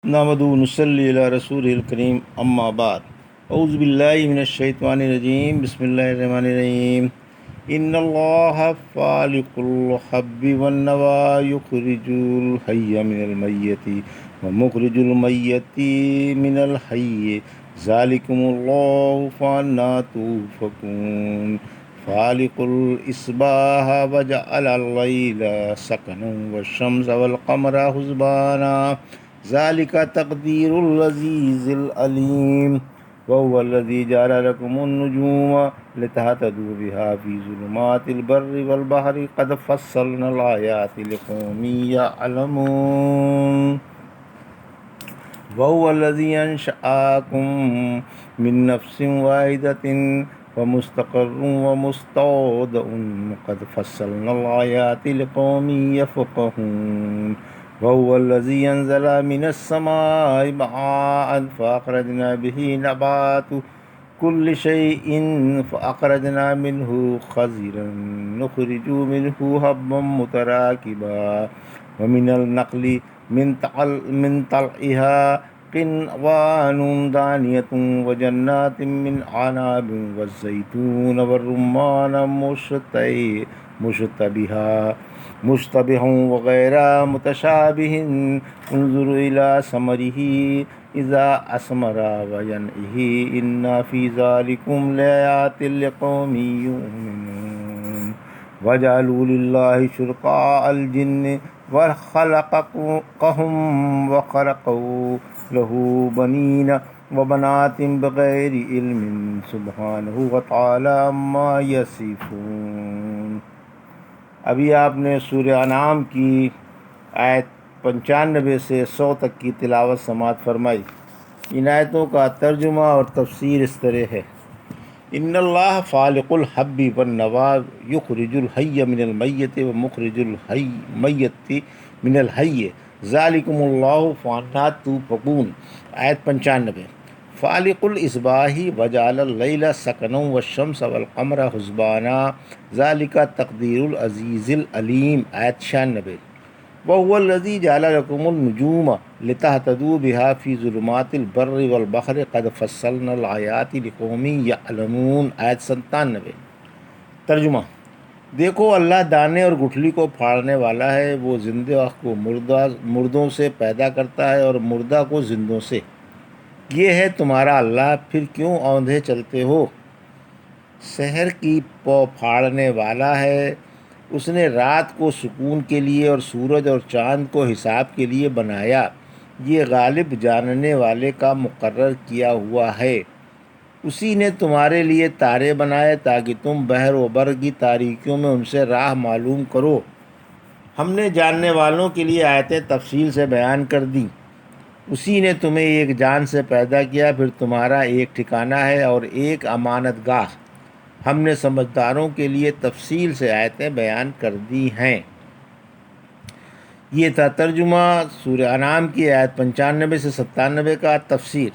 نحمدہ و نصلی علی رسولہ الکریم اما بعد اعوذ باللہ من الشیطان الرجیم بسم اللہ الرحمن الرحیم ان اللہ فالق الحب والنوى یخرج الحی من المیت ومخرج المیت من الحی ذالکم اللہ فانا توفکون فالق الاصباح وجعل اللیل سکنا والشمس والقمر حسبانا ذالک تقدیر العزیز العلیم وهو الذی جعل لکم النجوم لتہتدوا بها فی ظلمات البر والبحر قد فصلنا الآیات لقوم یعلمون وهو الذی انشأکم من نفس واحدة ومستقر ومستودع قد فصلنا الآیات لقوم یفقهون وهو الذي أنزل من السماء ماء فأخرجنا به نبات كل شيء فأخرجنا منه خضرا نخرج منه حبا متراكبا ومن النخل من طلعها قنوان دانية وجنات من عناب والزيتون والرمان مشتبه وغير متشابه انظر إلى ثمره إذا أثمر وينعه إن في ذلكم لآيات لقوم يؤمنون وجعلوا لله شركاء الجن وخلقهم وخرقوا له بنين وبنات بغير علم سبحانه وتعالى عما يصفون۔ ابھی آپ نے سورہ انعام کی آیت 95 سے 100 تک کی تلاوت سماعت فرمائی۔ ان آیتوں کا ترجمہ اور تفسیر اس طرح ہے: ان اللہ فالق الحب والنوى یخرج الحی من المیت ومخرج المیت من الحی ذالکم اللہ فانا توفکون۔ آیت 95۔ فالق الاصباح وجعل اللیل سکنا والشمس والقمر حسبانا ذالک تقدیر العزیز العلیم۔ آیت 96۔ وهو الذی جعل لکم النجوم لتہتدوا بها فی ظلمات البر والبحر قد فصلنا الآیات لقوم یعلمون۔ آیت 97۔ ترجمہ: دیکھو اللہ دانے اور گٹھلی کو پھاڑنے والا ہے، وہ زندہ کو مردوں سے پیدا کرتا ہے اور مردہ کو زندوں سے۔ یہ ہے تمہارا اللہ، پھر کیوں اوندھے چلتے ہو؟ سحر کی پو پھاڑنے والا ہے، اس نے رات کو سکون کے لیے اور سورج اور چاند کو حساب کے لیے بنایا، یہ غالب جاننے والے کا مقرر کیا ہوا ہے۔ اسی نے تمہارے لیے تارے بنائے تاکہ تم بحر و بر کی تاریکیوں میں ان سے راہ معلوم کرو۔ ہم نے جاننے والوں کے لیے آیتیں تفصیل سے بیان کر دیں۔ اسی نے تمہیں ایک جان سے پیدا کیا، پھر تمہارا ایک ٹھکانہ ہے اور ایک امانت گاہ۔ ہم نے سمجھداروں کے لیے تفصیل سے آیتیں بیان کر دی ہیں۔ یہ تھا ترجمہ سورہ انعام کی آیت 95 سے 97 کا۔ تفسیر: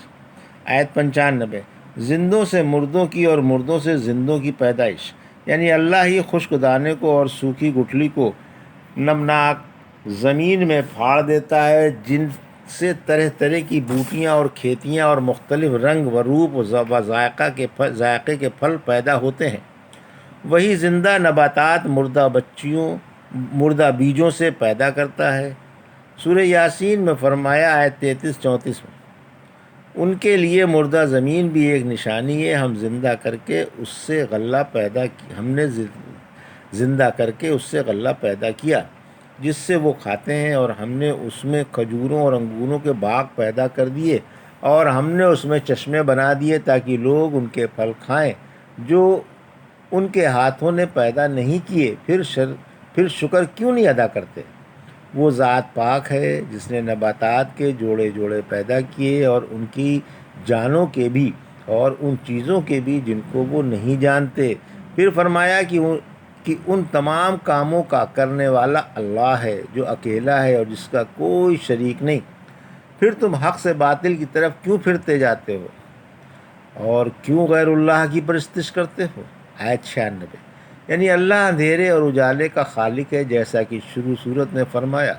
آیت 95: زندوں سے مردوں کی اور مردوں سے زندوں کی پیدائش، یعنی اللہ ہی خشک دانے کو اور سوکھی گٹھلی کو نمناک زمین میں پھاڑ دیتا ہے، جن سے طرح طرح کی بوٹیاں اور کھیتیاں اور مختلف رنگ و روپ و ذائقے کے پھل پیدا ہوتے ہیں۔ وہی زندہ نباتات مردہ بیجوں سے پیدا کرتا ہے۔ سورہ یاسین میں فرمایا، آیت 33-34 میں، ان کے لیے مردہ زمین بھی ایک نشانی ہے، ہم نے زندہ کر کے اس سے غلہ پیدا کیا جس سے وہ کھاتے ہیں، اور ہم نے اس میں کھجوروں اور انگوروں کے باغ پیدا کر دیے، اور ہم نے اس میں چشمے بنا دیے تاکہ لوگ ان کے پھل کھائیں جو ان کے ہاتھوں نے پیدا نہیں کیے، پھر شکر کیوں نہیں ادا کرتے؟ وہ ذات پاک ہے جس نے نباتات کے جوڑے جوڑے پیدا کیے، اور ان کی جانوں کے بھی اور ان چیزوں کے بھی جن کو وہ نہیں جانتے۔ پھر فرمایا کہ ان تمام کاموں کا کرنے والا اللہ ہے جو اکیلا ہے اور جس کا کوئی شریک نہیں۔ پھر تم حق سے باطل کی طرف کیوں پھرتے جاتے ہو اور کیوں غیر اللہ کی پرستش کرتے ہو؟ آیت 96۔ یعنی اللہ اندھیرے اور اجالے کا خالق ہے، جیسا کہ شروع صورت نے فرمایا۔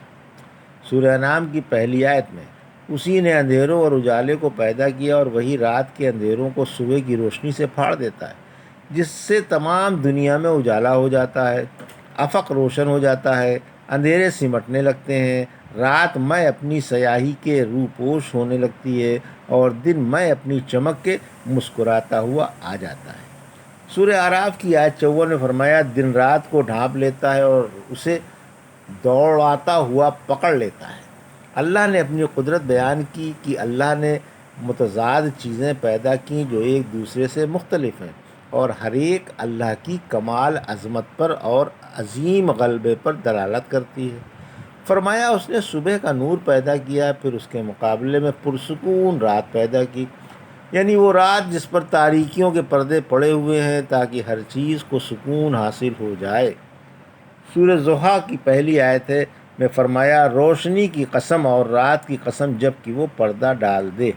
سورہ انعام کی پہلی آیت میں اسی نے اندھیروں اور اجالے کو پیدا کیا اور وہی رات کے اندھیروں کو صبح کی روشنی سے پھاڑ دیتا ہے، جس سے تمام دنیا میں اجالا ہو جاتا ہے، افق روشن ہو جاتا ہے، اندھیرے سمٹنے لگتے ہیں، رات میں اپنی سیاہی کے روپوش ہونے لگتی ہے اور دن میں اپنی چمک کے مسکراتا ہوا آ جاتا ہے۔ سورہ اعراف کی آیت 54 میں فرمایا، دن رات کو ڈھانپ لیتا ہے اور اسے دوڑاتا ہوا پکڑ لیتا ہے۔ اللہ نے اپنی قدرت بیان کی کہ اللہ نے متضاد چیزیں پیدا کیں جو ایک دوسرے سے مختلف ہیں، اور ہر ایک اللہ کی کمال عظمت پر اور عظیم غلبے پر دلالت کرتی ہے۔ فرمایا، اس نے صبح کا نور پیدا کیا، پھر اس کے مقابلے میں پرسکون رات پیدا کی، یعنی وہ رات جس پر تاریکیوں کے پردے پڑے ہوئے ہیں تاکہ ہر چیز کو سکون حاصل ہو جائے۔ سورہ ضحیٰ کی پہلی آیت میں فرمایا، روشنی کی قسم اور رات کی قسم جب کہ وہ پردہ ڈال دے۔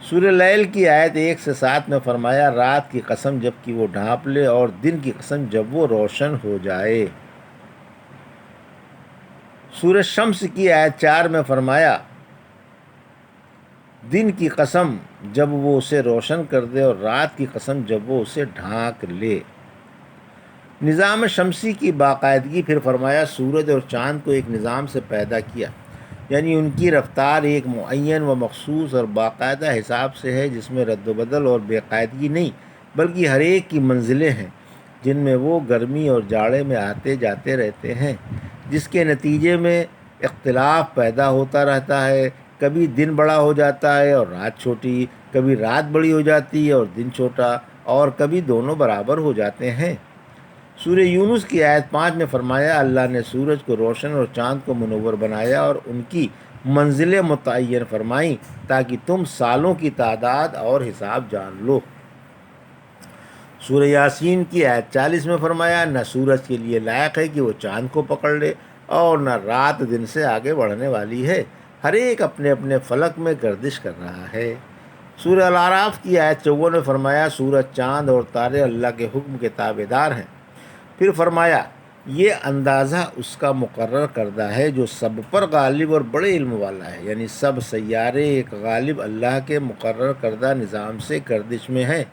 سورہ لیل کی آیت 1 سے 7 میں فرمایا، رات کی قسم جب کہ وہ ڈھانپ لے اور دن کی قسم جب وہ روشن ہو جائے۔ سورہ شمس کی آیت 4 میں فرمایا، دن کی قسم جب وہ اسے روشن کر دے اور رات کی قسم جب وہ اسے ڈھانک لے۔ نظام شمسی کی باقاعدگی پھر فرمایا، سورج اور چاند کو ایک نظام سے پیدا کیا، یعنی ان کی رفتار ایک معین و مخصوص اور باقاعدہ حساب سے ہے جس میں رد و بدل اور بے قاعدگی نہیں، بلکہ ہر ایک کی منزلیں ہیں جن میں وہ گرمی اور جاڑے میں آتے جاتے رہتے ہیں، جس کے نتیجے میں اختلاف پیدا ہوتا رہتا ہے۔ کبھی دن بڑا ہو جاتا ہے اور رات چھوٹی، کبھی رات بڑی ہو جاتی ہے اور دن چھوٹا، اور کبھی دونوں برابر ہو جاتے ہیں۔ سورہ یونس کی آیت 5 میں فرمایا، اللہ نے سورج کو روشن اور چاند کو منور بنایا اور ان کی منزلیں متعین فرمائیں تاکہ تم سالوں کی تعداد اور حساب جان لو۔ سورہ یاسین کی آیت 40 میں فرمایا، نہ سورج کے لیے لائق ہے کہ وہ چاند کو پکڑ لے اور نہ رات دن سے آگے بڑھنے والی ہے، ہر ایک اپنے اپنے فلک میں گردش کر رہا ہے۔ سورہ الاعراف کی آیت 54 میں فرمایا، سورج، چاند اور تارے اللہ کے حکم کے تابع دار ہیں۔ پھر فرمایا، یہ اندازہ اس کا مقرر کردہ ہے جو سب پر غالب اور بڑے علم والا ہے، یعنی سب سیارے ایک غالب اللہ کے مقرر کردہ نظام سے گردش میں ہیں۔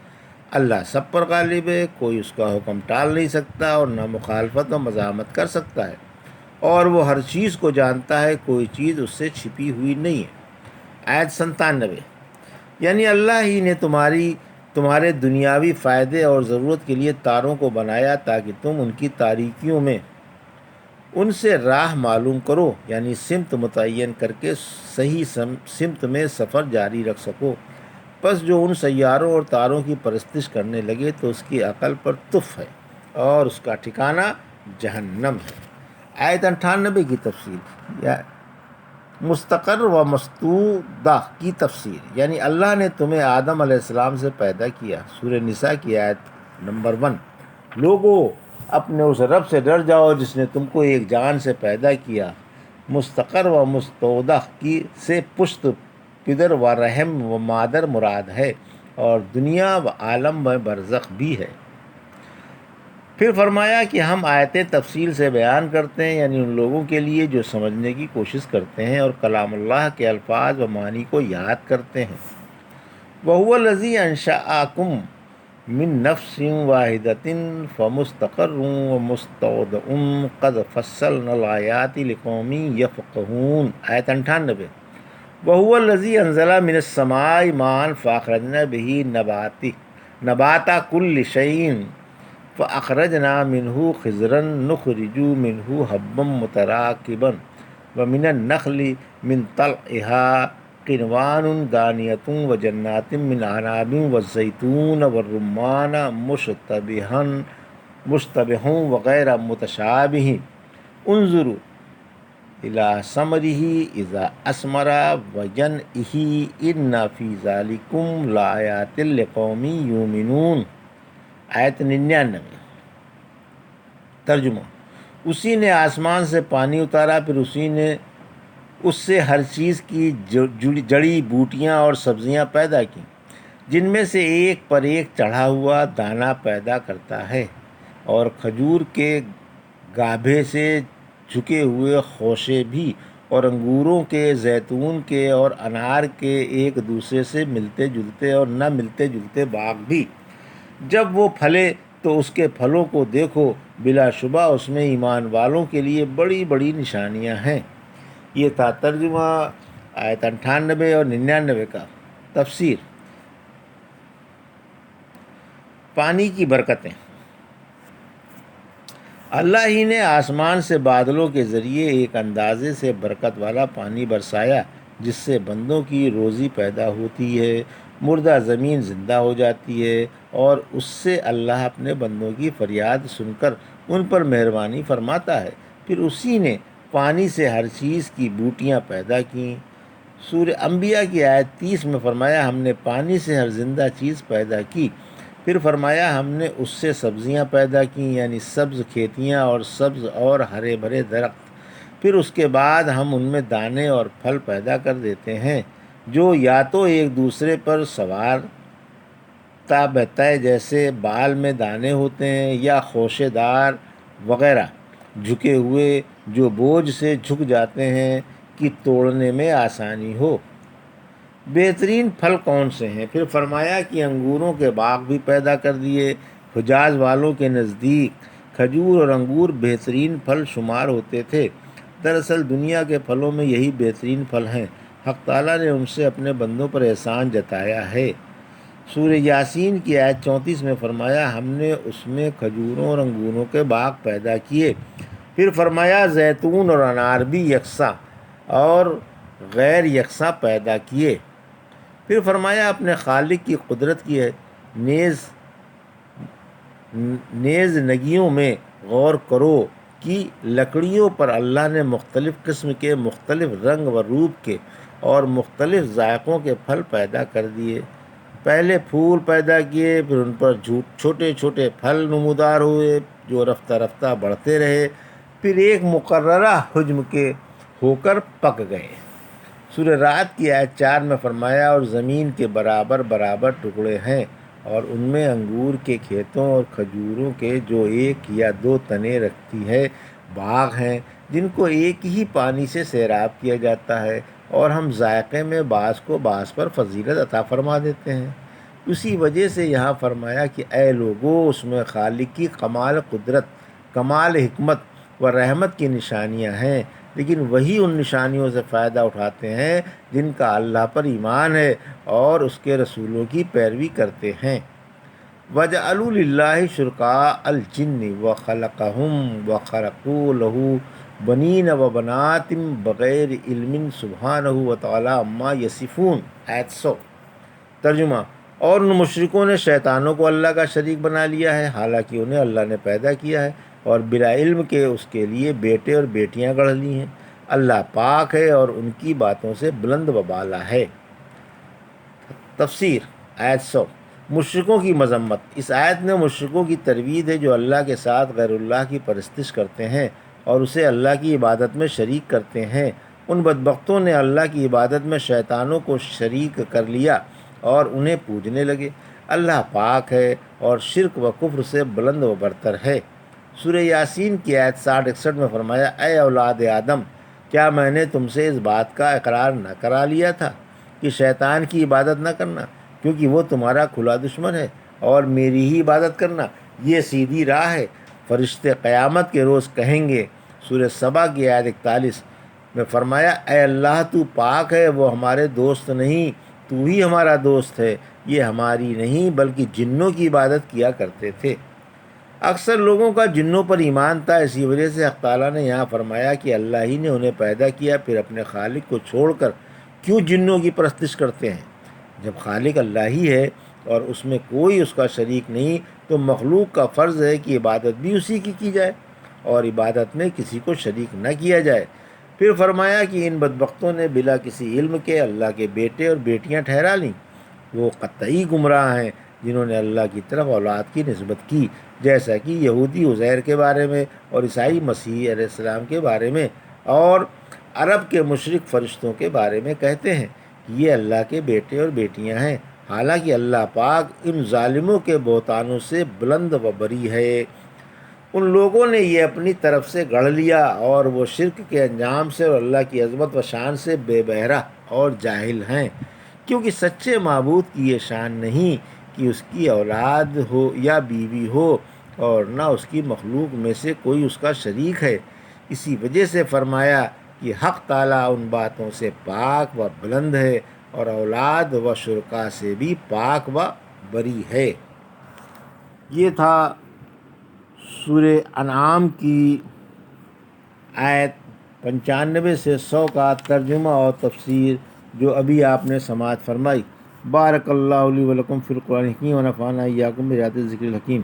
اللہ سب پر غالب ہے، کوئی اس کا حکم ٹال نہیں سکتا اور نہ مخالفت و مزاحمت کر سکتا ہے، اور وہ ہر چیز کو جانتا ہے، کوئی چیز اس سے چھپی ہوئی نہیں ہے۔ آیت 97، یعنی اللہ ہی نے تمہارے دنیاوی فائدے اور ضرورت کے لیے تاروں کو بنایا تاکہ تم ان کی تاریکیوں میں ان سے راہ معلوم کرو، یعنی سمت متعین کر کے صحیح سمت میں سفر جاری رکھ سکو۔ پس جو ان سیاروں اور تاروں کی پرستش کرنے لگے تو اس کی عقل پر تف ہے اور اس کا ٹھکانہ جہنم ہے۔ آیت 98 کی تفسیر، مستقر و مستودع کی تفسیر، یعنی اللہ نے تمہیں آدم علیہ السلام سے پیدا کیا۔ سورہ نساء کی آیت نمبر 1، لوگو اپنے اس رب سے ڈر جاؤ جس نے تم کو ایک جان سے پیدا کیا۔ مستقر و مستودع کی سے پشت، پدر و رحم و مادر مراد ہے، اور دنیا و عالم و برزخ بھی ہے۔ پھر فرمایا کہ ہم آیتیں تفصیل سے بیان کرتے ہیں، یعنی ان لوگوں کے لیے جو سمجھنے کی کوشش کرتے ہیں اور کلام اللہ کے الفاظ و معنی کو یاد کرتے ہیں۔ وَهُوَ الَّذِي أَنشَأَكُم مِّن نَّفْسٍ وَاحِدَةٍ فَمُسْتَقَرٌّ وَمُسْتَوْدَعٌ قَدْ فَصَّلْنَا الْآيَاتِ لِقَوْمٍ يَفْقَهُونَ۔ آیت 98، وَهُوَ الَّذِي أَنزَلَ مِنَ السَّمَاءِ مَاءً فَأَخْرَجْنَا بِهِ نَبَاتَ كُلِّ شَيْءٍ فَأَخْرَجْنَا مِنْهُ خِضْرًا نُخْرِجُ مِنْهُ حَبًّا مُتَرَاكِبًا وَمِنَ النَّخْلِ مِنْ طَلْعِهَا قِنْوَانٌ دَانِيَةٌ وَجَنَّاتٍ مِنْ أَعْنَابٍ وَالزَّيْتُونَ وَالرُّمَّانَ مُشْتَبِهًا وَغَيْرَ مُتَشَابِهٍ انظُرُوا إِلَىٰ ثَمَرِهِ إِذَا أَثْمَرَ وَيَنْعِهِ إِنَّ فِي ذَلِكُمْ لَآيَاتٍ لِقَوْمٍ يُؤْمِنُونَ۔ آیت 99، ترجمہ، اسی نے آسمان سے پانی اتارا، پھر اسی نے اس سے ہر چیز کی جڑی بوٹیاں اور سبزیاں پیدا کیں، جن میں سے ایک پر ایک چڑھا ہوا دانہ پیدا کرتا ہے، اور کھجور کے گابھے سے جھکے ہوئے خوشے بھی، اور انگوروں کے، زیتون کے اور انار کے ایک دوسرے سے ملتے جلتے اور نہ ملتے جلتے باغ بھی۔ جب وہ پھلے تو اس کے پھلوں کو دیکھو، بلا شبہ اس میں ایمان والوں کے لیے بڑی بڑی نشانیاں ہیں۔ یہ تھا ترجمہ آیت 98 اور 99 کا۔ تفسیر۔ پانی کی برکتیں۔ اللہ ہی نے آسمان سے بادلوں کے ذریعے ایک اندازے سے برکت والا پانی برسایا جس سے بندوں کی روزی پیدا ہوتی ہے، مردہ زمین زندہ ہو جاتی ہے، اور اس سے اللہ اپنے بندوں کی فریاد سن کر ان پر مہربانی فرماتا ہے۔ پھر اسی نے پانی سے ہر چیز کی بوٹیاں پیدا کیں۔ سورہ انبیاء کی آیت 30 میں فرمایا ہم نے پانی سے ہر زندہ چیز پیدا کی۔ پھر فرمایا ہم نے اس سے سبزیاں پیدا کیں، یعنی سبز کھیتیاں اور سبز اور ہرے بھرے درخت۔ پھر اس کے بعد ہم ان میں دانے اور پھل پیدا کر دیتے ہیں جو یا تو ایک دوسرے پر سوار تابعتع جیسے بال میں دانے ہوتے ہیں، یا خوشے دار وغیرہ جھکے ہوئے جو بوجھ سے جھک جاتے ہیں کہ توڑنے میں آسانی ہو۔ بہترین پھل کون سے ہیں؟ پھر فرمایا کہ انگوروں کے باغ بھی پیدا کر دیے۔ حجاز والوں کے نزدیک کھجور اور انگور بہترین پھل شمار ہوتے تھے۔ دراصل دنیا کے پھلوں میں یہی بہترین پھل ہیں۔ حق تعالیٰ نے ان سے اپنے بندوں پر احسان جتایا ہے۔ سورہ یاسین کی آیت 34 میں فرمایا ہم نے اس میں کھجوروں اور انگوروں کے باغ پیدا کیے۔ پھر فرمایا زیتون اور انار بھی یکساں اور غیر یکساں پیدا کیے۔ پھر فرمایا اپنے خالق کی قدرت کی نیز نگیوں میں غور کرو کہ لکڑیوں پر اللہ نے مختلف قسم کے، مختلف رنگ و روپ کے اور مختلف ذائقوں کے پھل پیدا کر دیے۔ پہلے پھول پیدا کیے، پھر ان پر چھوٹے چھوٹے پھل نمودار ہوئے جو رفتہ رفتہ بڑھتے رہے، پھر ایک مقررہ حجم کے ہو کر پک گئے۔ سورہ رعد کی آیت 4 میں فرمایا اور زمین کے برابر برابر ٹکڑے ہیں، اور ان میں انگور کے کھیتوں اور کھجوروں کے جو ایک یا دو تنے رکھتی ہے باغ ہیں، جن کو ایک ہی پانی سے سیراب کیا جاتا ہے، اور ہم ذائقے میں بعض کو بعض پر فضیلت عطا فرما دیتے ہیں۔ اسی وجہ سے یہاں فرمایا کہ اے لوگو، اس میں خالق کی کمال قدرت، کمال حکمت و رحمت کی نشانیاں ہیں، لیکن وہی ان نشانیوں سے فائدہ اٹھاتے ہیں جن کا اللہ پر ایمان ہے اور اس کے رسولوں کی پیروی کرتے ہیں۔ وَجَعَلُوا لِلَّهِ شُرَكَاءَ الْجِنِّ وَخَلَقَهُمْ وَخَرَقُوا لَهُ بَنِينَ وَبَنَاتٍ بِغَيْرِ عِلْمٍ سُبْحَانَهُ وَتَعَالَىٰ عَمَّا يَصِفُونَ۔ آیت 100۔ ترجمہ۔ اور ان مشرکوں نے شیطانوں کو اللہ کا شریک بنا لیا ہے، حالانکہ انہیں اللہ نے پیدا کیا ہے، اور بلا علم کے اس کے لیے بیٹے اور بیٹیاں گڑھ لی ہیں۔ اللہ پاک ہے اور ان کی باتوں سے بلند و بالا ہے۔ تفسیر۔ آیت 100۔ مشرکوں کی مذمت۔ اس آیت میں مشرکوں کی ترویج ہے جو اللہ کے ساتھ غیر اللہ کی پرستش کرتے ہیں اور اسے اللہ کی عبادت میں شریک کرتے ہیں۔ ان بدبختوں نے اللہ کی عبادت میں شیطانوں کو شریک کر لیا اور انہیں پوجنے لگے۔ اللہ پاک ہے اور شرک و کفر سے بلند و برتر ہے۔ سورہ یاسین کی آیت 60-61 میں فرمایا اے اولاد آدم، کیا میں نے تم سے اس بات کا اقرار نہ کرا لیا تھا کہ شیطان کی عبادت نہ کرنا، کیونکہ وہ تمہارا کھلا دشمن ہے، اور میری ہی عبادت کرنا، یہ سیدھی راہ ہے۔ فرشتے قیامت کے روز کہیں گے۔ سورہ سبا کی آیت 41 میں فرمایا اے اللہ تو پاک ہے، وہ ہمارے دوست نہیں، تو ہی ہمارا دوست ہے، یہ ہماری نہیں بلکہ جنوں کی عبادت کیا کرتے تھے۔ اکثر لوگوں کا جنوں پر ایمان تھا، اسی وجہ سے حق تعالیٰ نے یہاں فرمایا کہ اللہ ہی نے انہیں پیدا کیا، پھر اپنے خالق کو چھوڑ کر کیوں جنوں کی پرستش کرتے ہیں؟ جب خالق اللہ ہی ہے اور اس میں کوئی اس کا شریک نہیں، تو مخلوق کا فرض ہے کہ عبادت بھی اسی کی جائے اور عبادت میں کسی کو شریک نہ کیا جائے۔ پھر فرمایا کہ ان بدبختوں نے بلا کسی علم کے اللہ کے بیٹے اور بیٹیاں ٹھہرا لیں۔ وہ قطعی گمراہ ہیں جنہوں نے اللہ کی طرف اولاد کی نسبت کی، جیسا کہ یہودی عزیر کے بارے میں اور عیسائی مسیح علیہ السلام کے بارے میں، اور عرب کے مشرک فرشتوں کے بارے میں کہتے ہیں کہ یہ اللہ کے بیٹے اور بیٹیاں ہیں، حالانکہ اللہ پاک ان ظالموں کے بہتانوں سے بلند و بری ہے۔ ان لوگوں نے یہ اپنی طرف سے گڑھ لیا اور وہ شرک کے انجام سے اور اللہ کی عظمت و شان سے بے بہرہ اور جاہل ہیں، کیونکہ سچے معبود کی یہ شان نہیں کہ اس کی اولاد ہو یا بیوی ہو، اور نہ اس کی مخلوق میں سے کوئی اس کا شریک ہے۔ اسی وجہ سے فرمایا کہ حق تعالیٰ ان باتوں سے پاک و بلند ہے اور اولاد و شرکا سے بھی پاک و بری ہے۔ یہ تھا سورہ انعام کی آیت 95 سے 100 کا ترجمہ اور تفسیر جو ابھی آپ نے سماعت فرمائی۔ بارک اللہ لی و لکم فی القرآن الحکیم و نفعنا ایاکم بآیات الذکر الحکیم۔